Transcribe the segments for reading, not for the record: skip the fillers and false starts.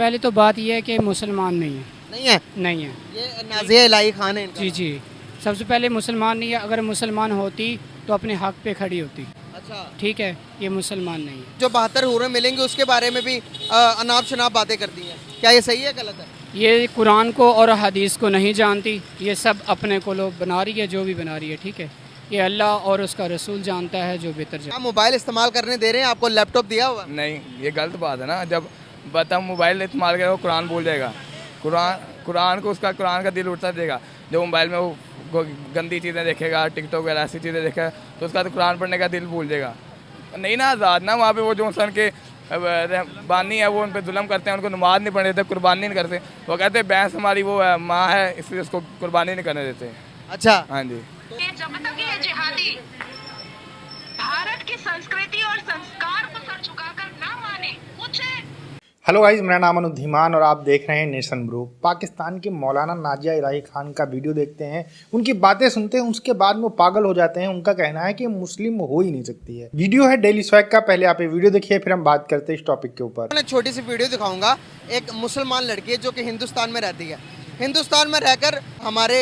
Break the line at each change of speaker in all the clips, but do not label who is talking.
पहले तो बात यह है कि मुसलमान नहीं है।
नहीं है।
नहीं है।
ये नाज़िया इलाही खान है इनका।
जी जी। सबसे पहले मुसलमान नहीं है। अगर मुसलमान होती तो अपने हक पे खड़ी होती।
अच्छा।
ठीक है, ये मुसलमान नहीं है।
जो 72 हूरें मिलेंगी उसके बारे में भी अनाप शनाप बातें करती हैं, क्या ये सही है गलत है?
ये कुरान को और हदीस को नहीं जानती। ये सब अपने को लोग बना रही है, जो भी बना रही है। ठीक है, ये अल्लाह और उसका रसूल जानता है जो बेहतर जानता
आप मोबाइल इस्तेमाल करने दे रहे हैं, आपको लैपटॉप दिया हुआ?
नहीं, ये गलत बात है ना। जब बता मोबाइल इस्तेमाल करेगा वो कुरान भूल जाएगा। कुरान को उसका कुरान का दिल उठता देगा। जो मोबाइल में वो गंदी चीज़ें देखेगा, टिकटॉक वगैरह ऐसी चीज़ें देखेगा तो उसका तो कुरान पढ़ने का दिल भूल जाएगा। नहीं ना आज़ाद ना, वहाँ पे वो जो सन के बानी है वो उन पर जुल्म करते हैं, उनको नमाज नहीं पढ़ने देते, कुर्बानी नहीं करते। वो कहते हैं भैंस हमारी वो है, माँ है, इसलिए उसको कुर्बानी नहीं करने देते।
अच्छा।
हाँ जी।
जब तक ये जिहादी भारत की संस्कृति और संस्कार को सर झुकाकर ना माने, कुछ
हेलो गाइस, मेरा नाम अनुज धीमान और आप देख रहे हैं नेशन ब्रो। पाकिस्तान के मौलाना नाज़िया इलाही खान का वीडियो देखते हैं, उनकी बातें सुनते हैं, उसके बाद में वो पागल हो जाते हैं। उनका कहना है कि मुस्लिम हो ही नहीं सकती है। वीडियो है डेली स्वैग का, पहले आप ये वीडियो देखिए फिर हम बात करते हैं इस टॉपिक के ऊपर।
मैं छोटी सी वीडियो दिखाऊंगा। एक मुसलमान लड़की है जो कि हिंदुस्तान में रहती है। हिंदुस्तान में रहकर हमारे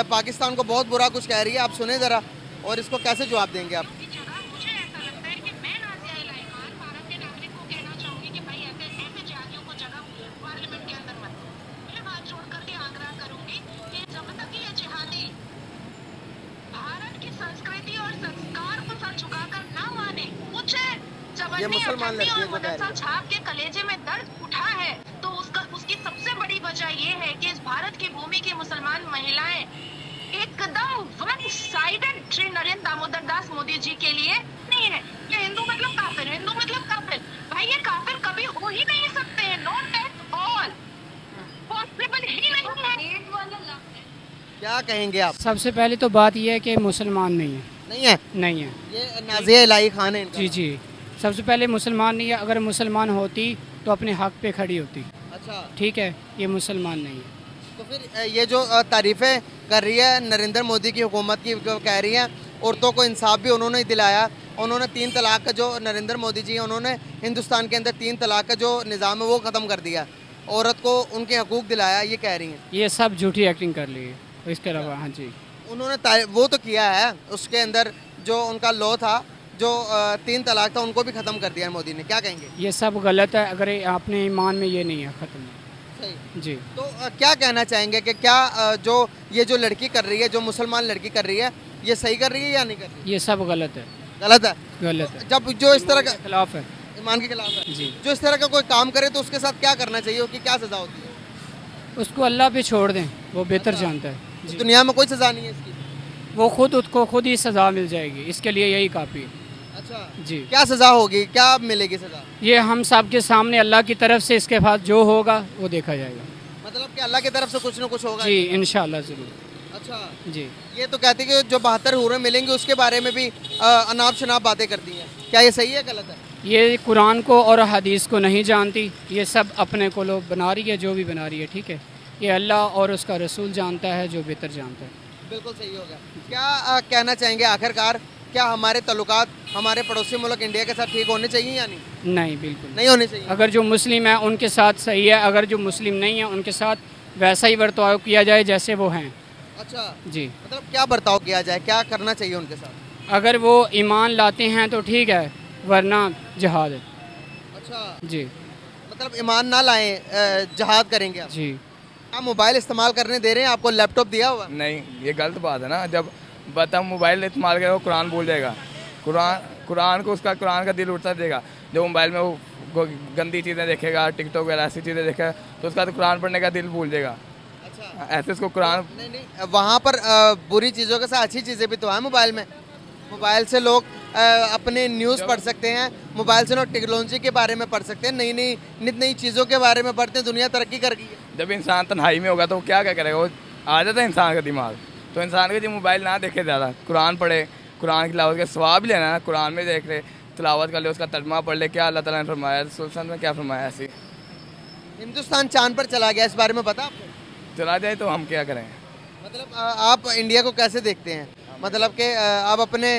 पाकिस्तान को बहुत बुरा कुछ कह रही है। आप सुने ज़रा और इसको कैसे जवाब देंगे आप?
जगह मुझे ऐसा लगता है कि मैं नाज़िया इलाही खान भारत के नागरिक को कहना चाहूंगी कि भाई ऐसे जिहादियों को जगह पार्लियामेंट के अंदर मत दो। मैं हाथ जोड़ करके आग्रह करूंगी कि जब तक ये जिहादी भारत की संस्कृति और संस्कार को सर झुकाकर ना माने, कुछ
ये मुसलमान लड़की है
और
जो कह रही है।
छाप के कलेजे में दर्द उठा है, तो उसकी सबसे बड़ी वजह ये है कि इस भारत की भूमि की मुसलमान महिलाएं एकदम वन साइडेड श्री नरेंद्र दामोदर दास मोदी जी के लिए नहीं है। ये हिंदू मतलब काफिर, हिंदू मतलब काफिर। भाई ये काफिर कभी हो ही नहीं सकते हैं, नॉट एट ऑल, पॉसिबल ही नहीं है।
क्या कहेंगे आप?
सबसे पहले तो बात यह है कि मुसलमान नहीं है।
नहीं है।
नहीं है।
ये नाज़िया इलाही खान है इनका।
जी जी। सबसे पहले मुसलमान नहीं है। अगर मुसलमान होती तो अपने हक पे खड़ी होती।
अच्छा।
ठीक है, ये मुसलमान नहीं है।
तो फिर ये जो तारीफ़ें कर रही है नरेंद्र मोदी की हुकूमत की, कह रही हैं औरतों को इंसाफ भी उन्होंने ही दिलाया। उन्होंने 3 तलाक का जो नरेंद्र मोदी जी हैं उन्होंने हिंदुस्तान के अंदर 3 तलाक का जो निज़ाम है वो ख़त्म कर दिया, औरत को उनके हकूक़ दिलाया, ये कह रही हैं।
ये सब झूठी एक्टिंग कर ली है। इसके अलावा हाँ जी,
उन्होंने वो तो किया है, उसके अंदर जो उनका लॉ था, जो 3 तलाक था उनको भी ख़त्म कर दिया है मोदी ने। क्या कहेंगे?
ये सब गलत है। अगर अपने ईमान में ये नहीं है, ख़त्म है।
सही।
जी।
तो क्या कहना चाहेंगे कि क्या जो ये जो लड़की कर रही है, जो मुसलमान लड़की कर रही है, ये सही कर रही है या नहीं कर रही?
ये सब गलत है।
गलत है।
गलत है।
जब जो इस तरह का
खिलाफ है।
ईमान के खिलाफ है,
जी।
जो इस तरह का कोई काम करे तो उसके साथ क्या करना चाहिए, उसकी क्या सज़ा होती है?
उसको अल्लाह पे छोड़ दें, वो बेहतर जानता है।
इस
जी।
दुनिया में कोई सज़ा नहीं है इसकी?
वो उसको खुद ही सज़ा मिल जाएगी। इसके लिए यही काफ़ी है।
अच्छा।
जी।
क्या सज़ा होगी, क्या मिलेगी सज़ा?
ये हम सब के सामने अल्लाह की तरफ से इसके बाद जो होगा वो देखा जाएगा।
मतलब कि अल्लाह की तरफ से कुछ ना कुछ होगा?
जी, इंशाल्लाह ज़रूर।
अच्छा।
जी।
ये तो कहती है कि जो 72 हूरें मिलेंगी उसके बारे में भी अनाप शनाप बातें करती हैं, क्या ये सही है गलत है?
ये कुरान को और हदीस को नहीं जानती। ये सब अपने को लोग बना रही है, जो भी बना रही है। ठीक है, ये अल्लाह और उसका रसूल जानता है जो बेहतर जानता है।
बिल्कुल सही हो गया। क्या कहना चाहेंगे आखिरकार, क्या हमारे तल्लुकात हमारे पड़ोसी मुल्क इंडिया के साथ ठीक होने चाहिए या नहीं?
नहीं, बिल्कुल
नहीं होने चाहिए।
अगर जो मुस्लिम है उनके साथ सही है, अगर जो मुस्लिम नहीं है उनके साथ वैसा ही बर्ताव किया जाए जैसे वो हैं।
अच्छा।
जी।
मतलब क्या बर्ताव किया जाए, क्या करना चाहिए उनके साथ?
अगर वो ईमान लाते हैं तो ठीक है, वरना जिहाद है।
अच्छा।
जी
मतलब ईमान ना लाएं, जहाद करेंगे आप?
जी।
आप मोबाइल इस्तेमाल करने दे रहे हैं, आपको लैपटॉप दिया हुआ?
नहीं, ये गलत बात है ना। जब बता मोबाइल इस्तेमाल करेगा वो कुरान भूल जाएगा। कुरान को उसका कुरान का दिल उठता देगा। जो मोबाइल में वो गंदी चीज़ें देखेगा, टिकटॉक वगैरह ऐसी चीज़ें देखेगा तो उसका तो कुरान पढ़ने का दिल भूल जाएगा।
अच्छा।
ऐसे उसको कुरान
नहीं नहीं, वहाँ पर बुरी चीज़ों के साथ अच्छी चीज़ें भी तो हैं मोबाइल में। मोबाइल से लोग अपने न्यूज़ पढ़ सकते हैं, मोबाइल से लोग टेक्नोलॉजी के बारे में पढ़ सकते हैं, नई नई नित नई चीज़ों के बारे में पढ़ते हैं। दुनिया तरक्की कर गई है।
जब इंसान तन्हाई में होगा तो वो क्या क्या करेगा, वो आ जाता है इंसान का दिमाग। तो इंसान को जो मोबाइल ना देखे ज़्यादा, कुरान पढ़े, कुरान की तिलावत का सवाब भी लेना है। कुरान में देख ले, तिलावत कर ले, उसका तर्जुमा पढ़ ले, क्या अल्लाह ताला ने फरमाया, रसूल में क्या फरमाया। ऐसे
हिंदुस्तान चांद पर चला गया, इस बारे में पता आपको?
चला जाए तो हम क्या करें?
मतलब आप इंडिया को कैसे देखते हैं? मतलब कि आप अपने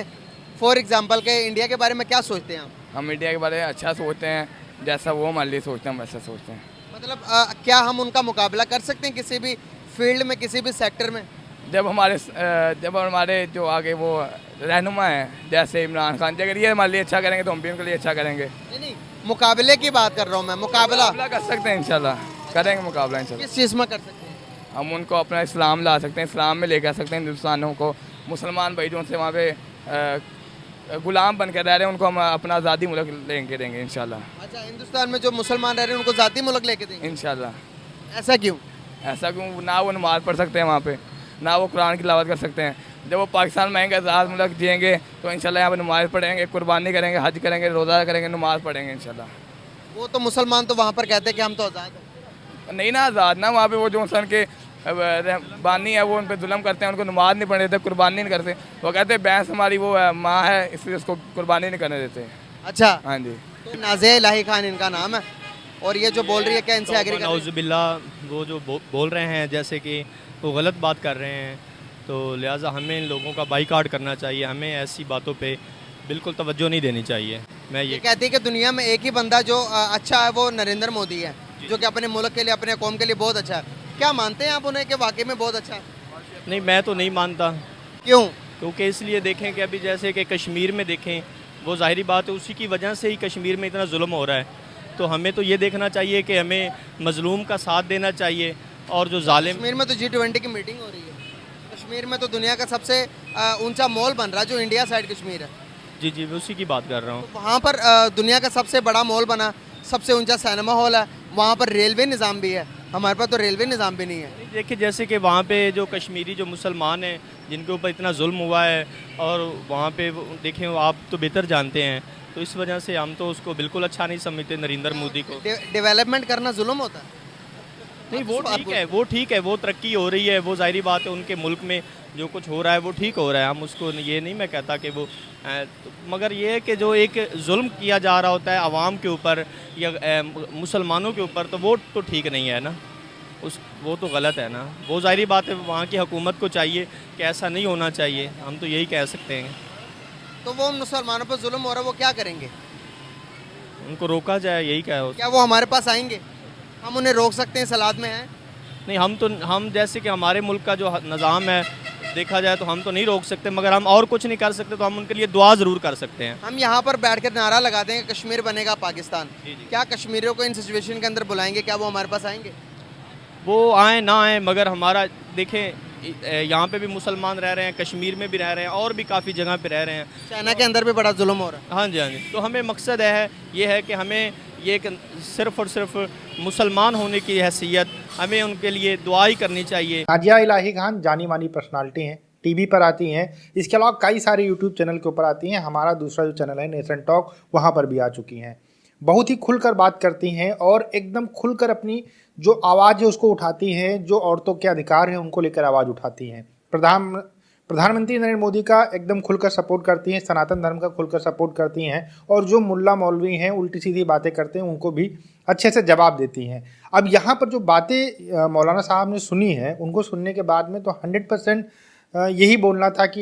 फॉर एग्जांपल के इंडिया के बारे में क्या सोचते हैं आप?
हम इंडिया के बारे में अच्छा सोचते हैं, जैसा वो हमारे लिए सोचते हैं हम वैसा सोचते हैं।
मतलब क्या हम उनका मुकाबला कर सकते हैं किसी भी फील्ड में, किसी भी सेक्टर में?
जब हमारे जो आगे वो रहनुमा हैं जैसे इमरान खान जी, अगर ये हमारे लिए अच्छा करेंगे तो हम भी उनके लिए अच्छा करेंगे।
नहीं, मुकाबले की बात कर रहा हूँ मैं। मुकाबला
कर सकते हैं, इंशाल्लाह करेंगे मुकाबला इंशाल्लाह।
किस चीज़ में कर सकते हैं?
हम उनको अपना इस्लाम ला सकते हैं, इस्लाम में लेकर सकते हैं हिंदुस्तानों को। मुसलमान भाई जो उनसे वहाँ पे गुलाम बन कर रह रहे हैं, उनको हम अपना आज़ादी मुल्क लेके देंगे इंशाल्लाह।
अच्छा, हिंदुस्तान में जो मुसलमान रह रहे हैं उनको ज़ाती मुल्क लेके देंगे?
इंशाल्लाह।
ऐसा क्यों?
ऐसा क्यों? ना वो नमाज़ पढ़ सकते हैं वहाँ पे, ना वो कुरान की तिलावत कर सकते हैं। जब वो पाकिस्तान में आएंगे, आज़ाद मुल्क जिएंगे, तो इंशाल्लाह यहाँ पे नमाज़ पढ़ेंगे, कुर्बानी करेंगे, हज करेंगे, रोज़ा करेंगे, नमाज़ पढ़ेंगे इंशाल्लाह।
वो तो मुसलमान तो वहाँ पर कहते हैं कि हम तो आज़ाद हैं।
नहीं ना, आज़ाद ना, वहाँ पे वो जो सन के बानी है वो उन पर जुल्म करते हैं, उनको नमाज नहीं पढ़ने देते, कुर्बानी नहीं करते। वो कहते हैं भैंस हमारी वो है, माँ है, इसलिए उसको कुर्बानी नहीं करने देते।
अच्छा,
हाँ जी।
तो नाज़िया इलाही खान इनका नाम है, और ये जो बोल रही है क्या इनसे एग्री कर रही है?
नाउज़ुबिल्ला, वो जो बोल रहे हैं जैसे कि वो गलत बात कर रहे हैं, तो लिहाजा हमें इन लोगों का बाइकआउट करना चाहिए। हमें ऐसी बातों पे बिल्कुल तवज्जो नहीं देनी चाहिए। मैं
ये
ये
कहती है कि दुनिया में एक ही बंदा जो अच्छा है वो नरेंद्र मोदी है, जो कि अपने मुल्क के लिए, अपने कौम के लिए बहुत अच्छा है। क्या मानते हैं आप उन्हें कि वाकई में बहुत अच्छा है?
नहीं, मैं तो नहीं मानता,
क्यों?
क्योंकि इसलिए देखें कि अभी जैसे कि कश्मीर में देखें, वो ज़ाहिरी बात है उसी की वजह से ही कश्मीर में इतना जुल्म हो रहा है। तो हमें तो ये देखना चाहिए कि हमें मज़लूम का साथ देना चाहिए, और जो जालिम।
कश्मीर में तो G20 की मीटिंग हो रही है। कश्मीर में तो दुनिया का सबसे ऊंचा मॉल बन रहा है, जो इंडिया साइड कश्मीर है।
जी जी, मैं उसी की बात कर रहा हूँ।
वहाँ पर दुनिया का सबसे बड़ा मॉल बना, सबसे ऊंचा सिनेमा हॉल है, वहाँ पर रेलवे निज़ाम भी है। हमारे पास तो रेलवे निज़ाम भी नहीं है।
देखिए, जैसे कि वहाँ पे जो कश्मीरी जो मुसलमान हैं जिनके ऊपर इतना जुल्म हुआ है, और वहाँ पे देखें, आप तो बेहतर जानते हैं, तो इस वजह से हम तो उसको बिल्कुल अच्छा नहीं समझते नरेंद्र मोदी को।
डेवलपमेंट करना जुल्म होता है?
नहीं, वो ठीक है, वो ठीक है, वो तरक्की हो रही है, वो ज़ाहिरी बात है, उनके मुल्क में जो कुछ हो रहा है वो ठीक हो रहा है। हम उसको ये नहीं, मैं कहता कि वो मगर ये है कि जो एक जुल्म किया जा रहा होता है आवाम के ऊपर या मुसलमानों के ऊपर, तो वो तो ठीक नहीं है ना, वो तो गलत है ना। वो ज़ाहिरी बात है, वहाँ की हुकूमत को चाहिए कि ऐसा नहीं होना चाहिए। हम तो यही कह सकते हैं।
तो वो मुसलमानों पर जुल्म हो रहा है, वो क्या करेंगे?
उनको रोका जाए, यही कह।
क्या वो हमारे पास आएंगे? हम उन्हें रोक सकते हैं? सलाद में है?
नहीं, हम जैसे कि हमारे मुल्क का जो निज़ाम है देखा जाए तो हम तो नहीं रोक सकते, मगर हम और कुछ नहीं कर सकते, तो हम उनके लिए दुआ ज़रूर कर सकते हैं।
हम यहाँ पर बैठकर नारा लगा देंगे कश्मीर बनेगा पाकिस्तान। क्या कश्मीरियों को इन सिचुएशन के अंदर बुलाएंगे? क्या वो हमारे पास आएंगे?
वो आए ना आए, मगर हमारा देखें, यहाँ पे भी मुसलमान रह रहे हैं, कश्मीर में भी रह रहे हैं, और भी काफ़ी जगह पे रह रहे हैं।
चाइना के अंदर भी बड़ा जुल्म हो रहा है।
हाँ जी, हाँ जी। तो हमें मकसद ये है कि हमें ये सिर्फ़ और सिर्फ मुसलमान होने की हैसियत, हमें उनके लिए दुआ ही करनी चाहिए।
नाजिया इलाही खान जानी मानी पर्सनालिटी हैं, टीवी पर आती हैं, इसके अलावा कई सारे यूट्यूब चैनल के ऊपर आती हैं। हमारा दूसरा जो चैनल है नेशन टॉक, वहाँ पर भी आ चुकी हैं। बहुत ही खुलकर बात करती हैं और एकदम खुलकर अपनी जो आवाज़ है उसको उठाती हैं, जो औरतों के अधिकार हैं उनको लेकर आवाज़ उठाती हैं। प्रधानमंत्री नरेंद्र मोदी का एकदम खुलकर सपोर्ट करती हैं, सनातन धर्म का खुलकर सपोर्ट करती हैं, और जो मुल्ला मौलवी हैं उल्टी सीधी बातें करते हैं उनको भी अच्छे से जवाब देती हैं। अब यहाँ पर जो बातें मौलाना साहब ने सुनी हैं, उनको सुनने के बाद में तो 100% यही बोलना था कि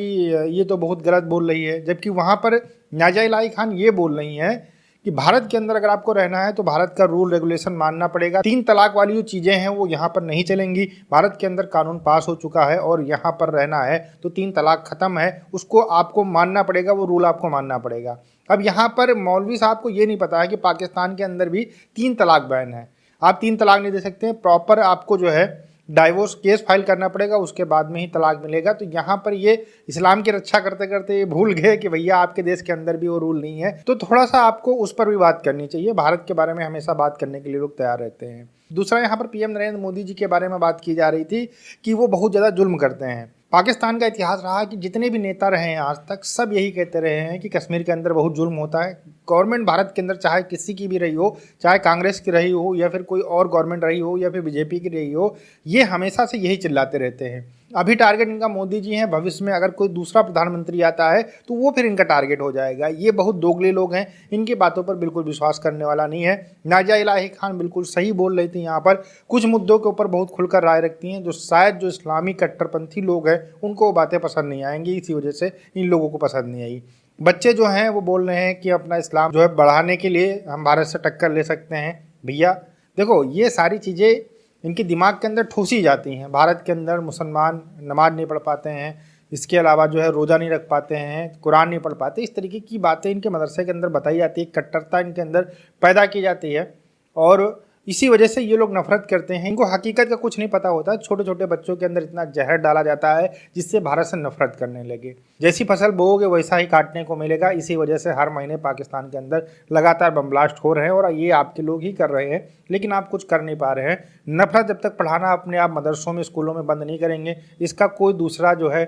ये तो बहुत गलत बोल रही है, जबकि वहाँ पर नाजिया इलाही खान ये बोल रही हैं कि भारत के अंदर अगर आपको रहना है तो भारत का रूल रेगुलेशन मानना पड़ेगा। 3 तलाक वाली जो चीज़ें हैं वो यहाँ पर नहीं चलेंगी। भारत के अंदर कानून पास हो चुका है और यहाँ पर रहना है तो 3 तलाक ख़त्म है, उसको आपको मानना पड़ेगा, वो रूल आपको मानना पड़ेगा। अब यहाँ पर मौलवी साहब को ये नहीं पता है कि पाकिस्तान के अंदर भी 3 तलाक बैन है। आप 3 तलाक नहीं दे सकते हैं, प्रॉपर आपको जो है डाइवोर्स केस फाइल करना पड़ेगा, उसके बाद में ही तलाक मिलेगा। तो यहाँ पर ये इस्लाम की रक्षा करते करते ये भूल गए कि भैया आपके देश के अंदर भी वो रूल नहीं है। तो थोड़ा सा आपको उस पर भी बात करनी चाहिए। भारत के बारे में हमेशा बात करने के लिए लोग तैयार रहते हैं। दूसरा, यहाँ पर पीएम नरेंद्र मोदी जी के बारे में बात की जा रही थी कि वो बहुत ज़्यादा जुल्म करते हैं। पाकिस्तान का इतिहास रहा कि जितने भी नेता रहे हैं आज तक, सब यही कहते रहे हैं कि कश्मीर के अंदर बहुत जुल्म होता है। गवर्नमेंट भारत के अंदर चाहे किसी की भी रही हो, चाहे कांग्रेस की रही हो या फिर कोई और गवर्नमेंट रही हो या फिर बीजेपी की रही हो, ये हमेशा से यही चिल्लाते रहते हैं। अभी टारगेट इनका मोदी जी हैं, भविष्य में अगर कोई दूसरा प्रधानमंत्री आता है तो वो फिर इनका टारगेट हो जाएगा। ये बहुत दोगले लोग हैं, इनकी बातों पर बिल्कुल विश्वास करने वाला नहीं है। नाजिया इलाही खान बिल्कुल सही बोल रही थी। यहाँ पर कुछ मुद्दों के ऊपर बहुत खुलकर राय रखती हैं, जो शायद जो इस्लामी कट्टरपंथी लोग हैं उनको वो बातें पसंद नहीं आएंगी, इसी वजह से इन लोगों को पसंद नहीं आई। बच्चे जो हैं वो बोल रहे हैं कि अपना इस्लाम जो है बढ़ाने के लिए हम भारत से टक्कर ले सकते हैं। भैया देखो ये सारी चीज़ें इनके दिमाग के अंदर ठूसी जाती हैं। भारत के अंदर मुसलमान नमाज नहीं पढ़ पाते हैं, इसके अलावा जो है रोज़ा नहीं रख पाते हैं, कुरान नहीं पढ़ पाते, इस तरीके की बातें इनके मदरसे के अंदर बताई जाती है, कट्टरता इनके अंदर पैदा की जाती है और इसी वजह से ये लोग नफरत करते हैं। इनको हकीकत का कुछ नहीं पता होता, छोटे छोटे बच्चों के अंदर इतना जहर डाला जाता है जिससे भारत से नफरत करने लगे। जैसी फसल बोओगे वैसा ही काटने को मिलेगा। इसी वजह से हर महीने पाकिस्तान के अंदर लगातार बम ब्लास्ट हो रहे हैं और ये आपके लोग ही कर रहे हैं, लेकिन आप कुछ कर नहीं पा रहे हैं। नफरत जब तक पढ़ाना अपने आप मदरसों में, स्कूलों में बंद नहीं करेंगे, इसका कोई दूसरा जो है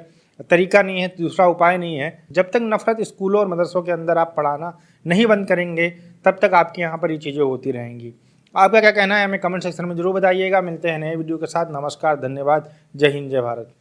तरीका नहीं है, दूसरा उपाय नहीं है। जब तक नफरत स्कूलों और मदरसों के अंदर आप पढ़ाना नहीं बंद करेंगे तब तक आपके यहाँ पर ये चीज़ें होती रहेंगी। आपका क्या कहना है हमें कमेंट सेक्शन में जरूर बताइएगा। मिलते हैं नए वीडियो के साथ। नमस्कार, धन्यवाद, जय हिंद, जय भारत।